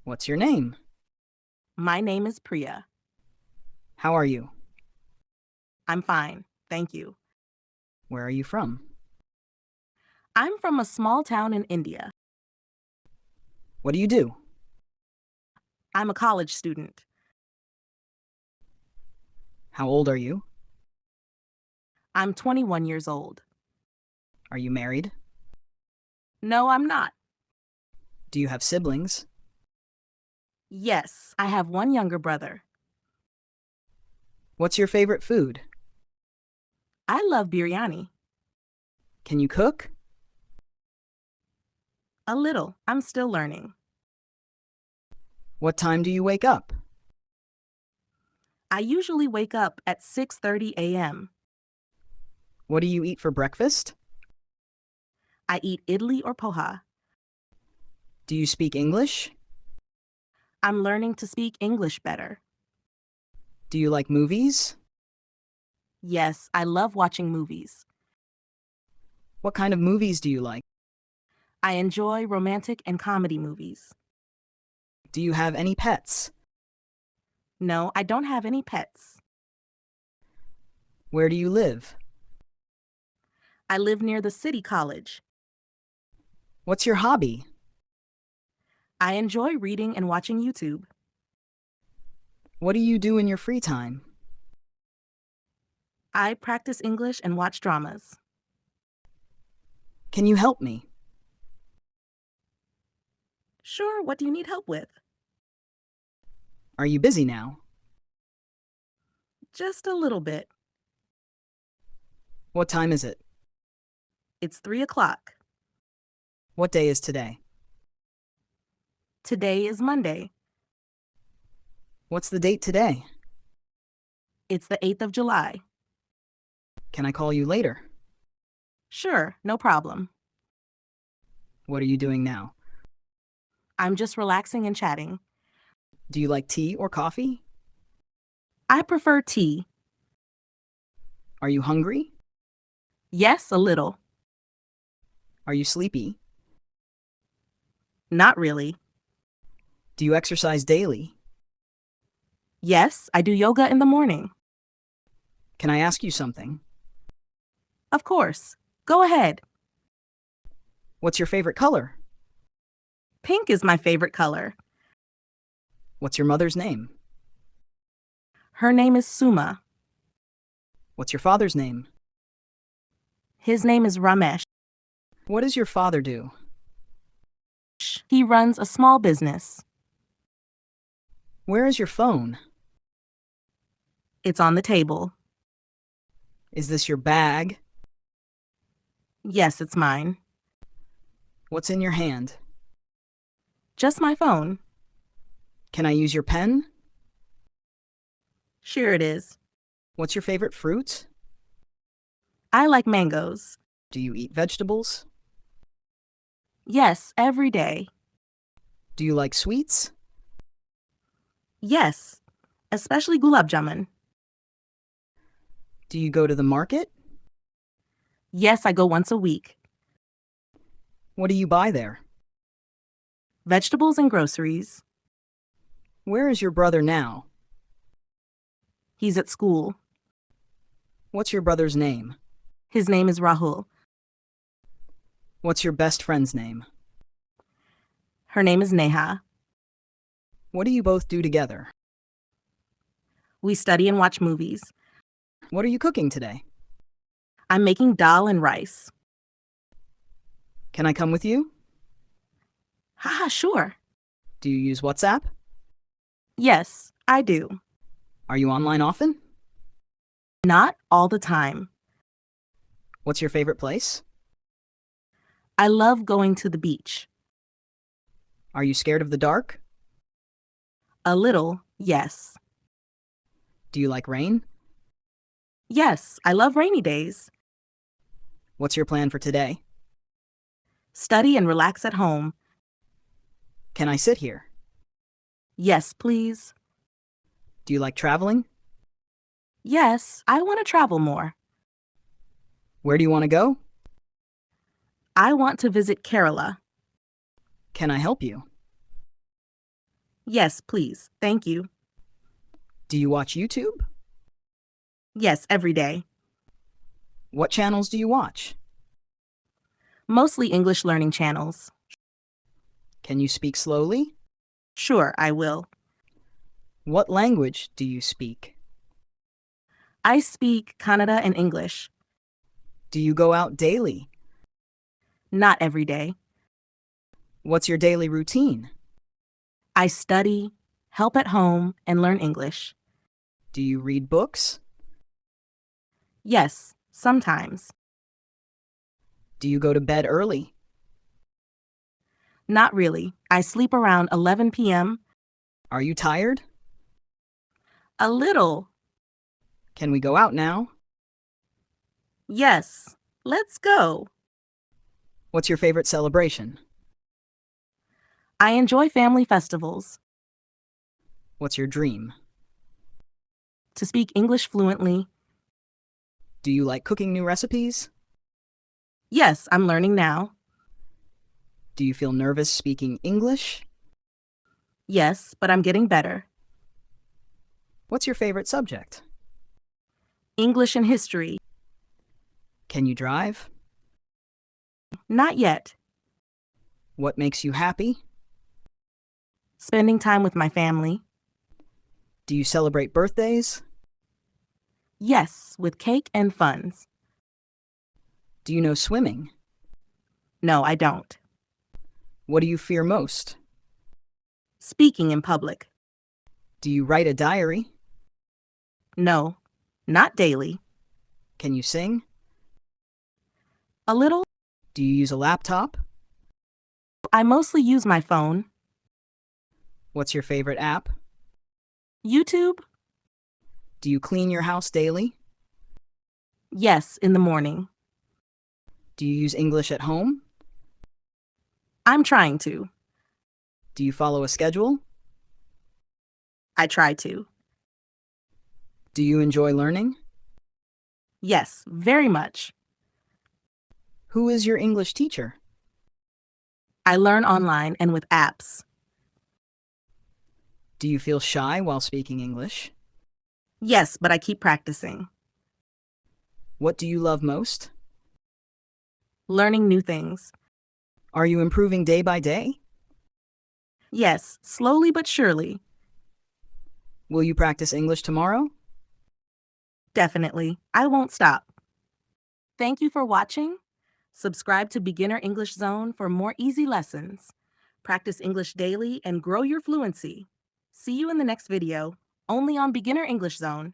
What's your name? My name is Priya. How are you? I'm fine, thank you. Where are you from? I'm from a small town in India. What do you do? I'm a college student. How old are you? I'm 21 years old. Are you married? No, I'm not. Do you have siblings? Yes, I have one younger brother. What's your favorite food? I love biryani. Can you cook? A little. I'm still learning. What time do you wake up? I usually wake up at 6:30 a.m. What do you eat for breakfast? I eat idli or poha. Do you speak English? I'm learning to speak English better. Do you like movies? Yes, I love watching movies. What kind of movies do you like? I enjoy romantic and comedy movies. Do you have any pets? No, I don't have any pets. Where do you live? I live near the city college. What's your hobby? I enjoy reading and watching YouTube. What do you do in your free time? I practice English and watch dramas. Can you help me? Sure, what do you need help with? Are you busy now? Just a little bit. What time is it? It's 3 o'clock. What day is today? Today is Monday. What's the date today? It's the 8th of July. Can I call you later? Sure, no problem. What are you doing now? I'm just relaxing and chatting. Do you like tea or coffee? I prefer tea. Are you hungry? Yes, a little. Are you sleepy? Not really. Do you exercise daily? Yes, I do yoga in the morning. Can I ask you something? Of course. Go ahead. What's your favorite color? Pink is my favorite color. What's your mother's name? Her name is Suma. What's your father's name? His name is Ramesh. What does your father do? He runs a small business. Where is your phone? It's on the table. Is this your bag? Yes, it's mine. What's in your hand? Just my phone. Can I use your pen? Sure it is. What's your favorite fruit? I like mangoes. Do you eat vegetables? Yes, every day. Do you like sweets? Yes, especially gulab jamun. Do you go to the market? Yes, I go once a week. What do you buy there? Vegetables and groceries. Where is your brother now? He's at school. What's your brother's name? His name is Rahul. What's your best friend's name? Her name is Neha. What do you both do together? We study and watch movies. What are you cooking today? I'm making dal and rice. Can I come with you? Haha, sure. Do you use WhatsApp? Yes, I do. Are you online often? Not all the time. What's your favorite place? I love going to the beach. Are you scared of the dark? A little, yes. Do you like rain? Yes, I love rainy days. What's your plan for today? Study and relax at home. Can I sit here? Yes, please. Do you like traveling? Yes, I want to travel more. Where do you want to go? I want to visit Kerala. Can I help you? Yes, please. Thank you. Do you watch YouTube? Yes, every day. What channels do you watch? Mostly English learning channels. Can you speak slowly? Sure, I will. What language do you speak? I speak Kannada and English. Do you go out daily? Not every day. What's your daily routine? I study, help at home, and learn English. Do you read books? Yes, sometimes. Do you go to bed early? Not really. I sleep around 11 p.m. Are you tired? A little. Can we go out now? Yes. Let's go. What's your favorite celebration? I enjoy family festivals. What's your dream? To speak English fluently. Do you like cooking new recipes? Yes, I'm learning now. Do you feel nervous speaking English? Yes, but I'm getting better. What's your favorite subject? English and history. Can you drive? Not yet. What makes you happy? Spending time with my family. Do you celebrate birthdays? Yes, with cake and funs. Do you know swimming? No, I don't. What do you fear most? Speaking in public. Do you write a diary? No, not daily. Can you sing? A little. Do you use a laptop? I mostly use my phone. What's your favorite app? YouTube? Do you clean your house daily? Yes, in the morning. Do you use English at home? I'm trying to. Do you follow a schedule? I try to. Do you enjoy learning? Yes, very much. Who is your English teacher? I learn online and with apps. Do you feel shy while speaking English? Yes, but I keep practicing. What do you love most? Learning new things. Are you improving day by day? Yes, slowly but surely. Will you practice English tomorrow? Definitely. I won't stop. Thank you for watching. Subscribe to Beginner English Zone for more easy lessons. Practice English daily and grow your fluency. See you in the next video, only on Beginner English Zone.